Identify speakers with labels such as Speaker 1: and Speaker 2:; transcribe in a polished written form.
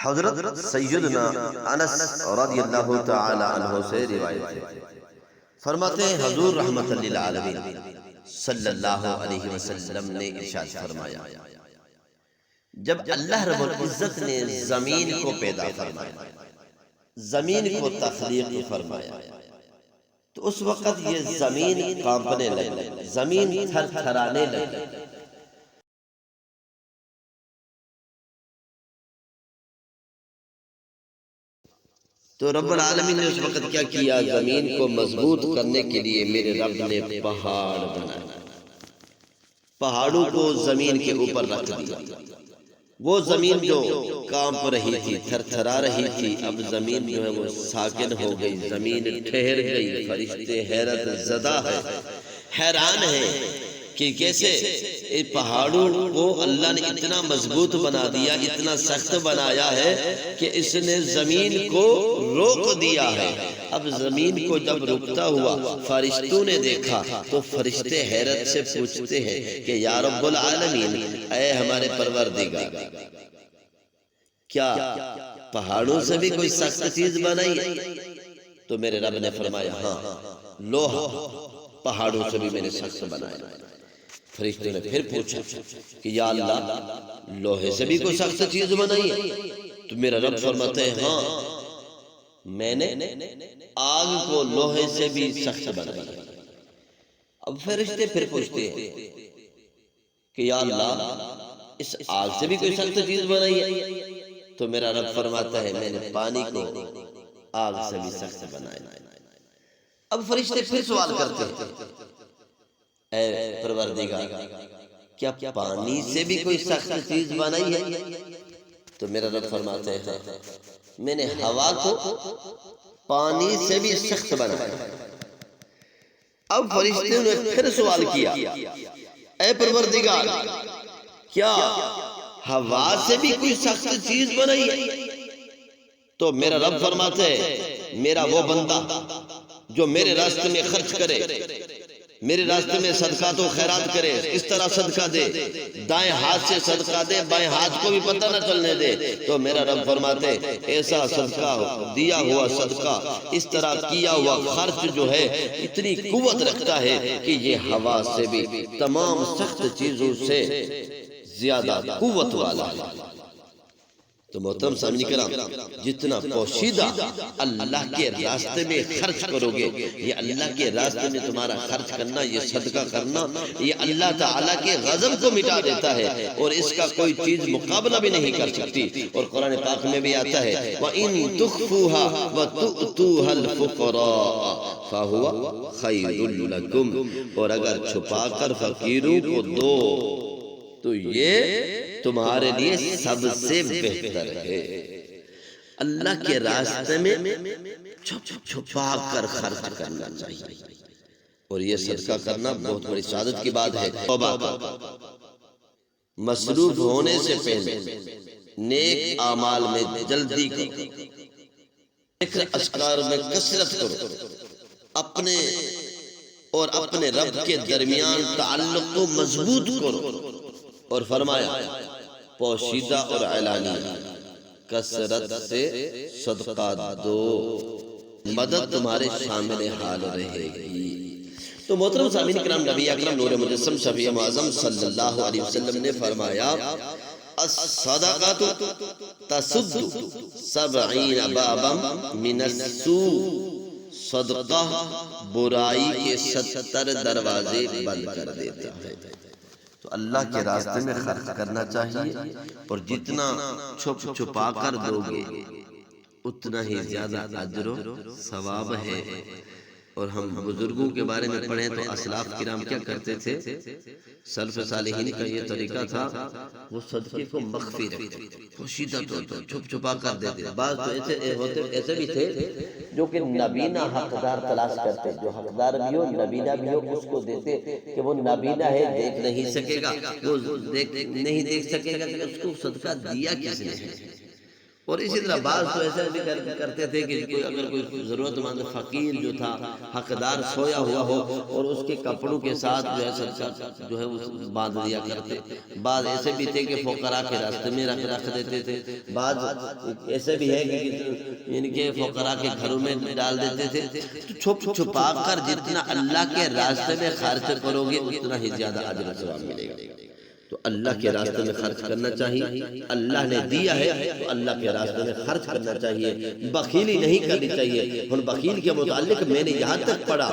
Speaker 1: حضرت سیدنا انس رضی اللہ تعالی عنہ سے روایت ہے، فرماتے ہیں حضور رحمت للعالمین صلی اللہ علیہ وسلم نے ارشاد فرمایا، جب اللہ رب العزت نے زمین کو پیدا فرمایا، زمین کو تخلیق فرمایا، تو اس وقت یہ زمین کانپنے لگی، زمین تھر تھرانے لگی۔ تو رب العالمین نے اس وقت کیا کیا؟ زمین کو مضبوط کرنے کے لیے میرے رب نے پہاڑ بنایا، پہاڑوں کو زمین کے اوپر رکھ دیا۔ وہ زمین جو کانپ رہی تھی، تھر تھرا رہی تھی، اب زمین جو ہے وہ ساکن ہو گئی، زمین ٹھہر گئی۔ فرشتے حیرت زدہ ہے، حیران ہیں کہ کیسے پہاڑوں کو اللہ نے اتنا مضبوط بنا دیا، اتنا سخت بنایا ہے کہ اس نے زمین کو روک دیا ہے۔ اب زمین کو جب رکتا ہوا فرشتوں نے دیکھا تو فرشتے حیرت سے پوچھتے ہیں کہ یا رب العالمین، اے ہمارے پروردگار، کیا پہاڑوں سے بھی کوئی سخت چیز بنائی ہے؟ تو میرے رب نے فرمایا، ہاں، لوہا پہاڑوں سے بھی میں نے سخت بنایا۔ فرشتوں نے پھر پوچھا کہ یا اللہ، لوہے سے بھی کوئی سخت چیز بنائی ہے؟ تو میرا رب فرماتے ہیں، ہاں، میں نے آگ کو لوہے سے بھی سخت بنایا۔ اب فرشتے پھر پوچھتے ہیں کہ یا اللہ، اس آگ سے بھی کوئی سخت چیز بنائی ہے؟ تو میرا رب فرماتا ہے، میں نے پانی کو آگ سے بھی سخت بنایا۔ اب فرشتے پھر سوال کرتے ہیں، اے پروردگار، کیا پانی سے بھی کوئی سخت چیز بنائی ہے؟ تو میرا رب فرماتا ہے، ہاں، میں نے ہوا کو پانی سے بھی سخت بنایا۔ اب فرشتوں نے پھر سوال کیا، اے پروردگار، کیا ہوا سے بھی کوئی سخت چیز بنائی ہے؟ تو میرا رب فرماتا ہے، میرا وہ بندہ جو میرے راستے میں خرچ کرے، میرے راستے میں صدقات و خیرات کرے، اس طرح صدقہ دے، دائیں ہاتھ سے صدقہ دے، بائیں ہاتھ کو بھی پتہ نہ چلنے دے، تو میرا رب فرماتے، ایسا صدقہ دیا ہوا صدقہ، اس طرح کیا ہوا خرچ جو ہے اتنی قوت رکھتا ہے کہ یہ ہوا سے بھی، تمام سخت چیزوں سے زیادہ قوت والا ہے۔ تو محترم سامعین کرام، جتنا پوشیدہ اللہ کے راستے میں خرچ کرو گے، یہ اللہ کے راستے میں تمہارا خرچ کرنا، یہ صدقہ کرنا، یہ اللہ تعالیٰ کے غضب کو مٹا دیتا ہے، اور اس کا کوئی چیز مقابلہ بھی نہیں کر سکتی۔ اور قرآن پاک میں بھی آتا ہے، وَإِن تُخْفُوهَا وَتُؤْتُوهَا الْفُقَرَاءَ فَهُوَ خَيْرٌ لَكُمْ، اور اگر چھپا کر فقیروں کو دو تو یہ تمہارے لیے سب سے بہتر ہے۔ اللہ کے راستے میں چھپا کر خرچ کرنا چاہیے، اور یہ صدقہ کرنا بہت بڑی سعادت کی بات ہے۔ توبہ کر، مصروف ہونے سے پہلے نیک اعمال میں جلدی کرو، ذکر اذکار میں کثرت کرو، اپنے اور اپنے رب کے درمیان تعلق کو مضبوط کرو، اور فرمایا پوشیدہ اور اعلانیہ کثرت سے صدقہ دو، مدد تمہارے شامل حال رہے گی۔ تو محترم سامعین کرام، نبی اکرم نور مجسم شفیع معظم صلی اللہ علیہ وسلم نے فرمایا، الصدقۃ تسد 70 بابا من السوء، صدقہ برائی کے 70 دروازے بند کر دیتا ہے۔ تو اللہ کے راستے میں خرچ کرنا چاہیے، اور جتنا چھپ چھپا کر دو گے اتنا ہی زیادہ اجر و ثواب ہے۔ اور ہم بزرگوں کے بارے میں پڑھیں تو اسلاف کرام کیا کرتے تھے؟ سلف صالحین کا یہ طریقہ تھا، وہ صدقے کو مخفی رکھتے، پوشیدہ طور پر چھپ چھپا کر دیتے۔ بعض تو ایسے بھی تھے جو کہ نبینہ حقدار تلاش کرتے، جو حقدار بھی ہو، نبینہ بھی ہو، اس کو دیتے کہ وہ نبینہ ہے، دیکھ نہیں سکے گا، وہ نہیں دیکھ سکے گا کہ اس کو صدقہ دیا کس نے ہے۔ اور اسی طرح بعض تو ایسا بھی کرتے تھے کہ اگر کوئی ضرورت مند فقیر جو تھا حقدار سویا ہوا ہو اور اس کے کپڑوں کے ساتھ جو ہے صدقہ جو ہے وہ باندھ دیا کرتے. بعض ایسے بھی تھے کہ فقراء کے راستے میں رکھ دیتے تھے. بعض ایسے بھی ہے کہ ان کے فقراء کے گھروں میں ڈال دیتے تھے. تو چھپ چھپا کر جتنا اللہ کے راستے میں خرچ کرو گے اتنا ہی زیادہ اجر و ثواب ملے گا. تو اللہ کے راستے میں خرچ کرنا چاہیے. اللہ نے دیا ہے تو اللہ کے راستے میں خرچ کرنا چاہیے. بخیلی نہیں کرنی چاہیے. اور بخیل کے متعلق میں نے یہاں تک پڑھا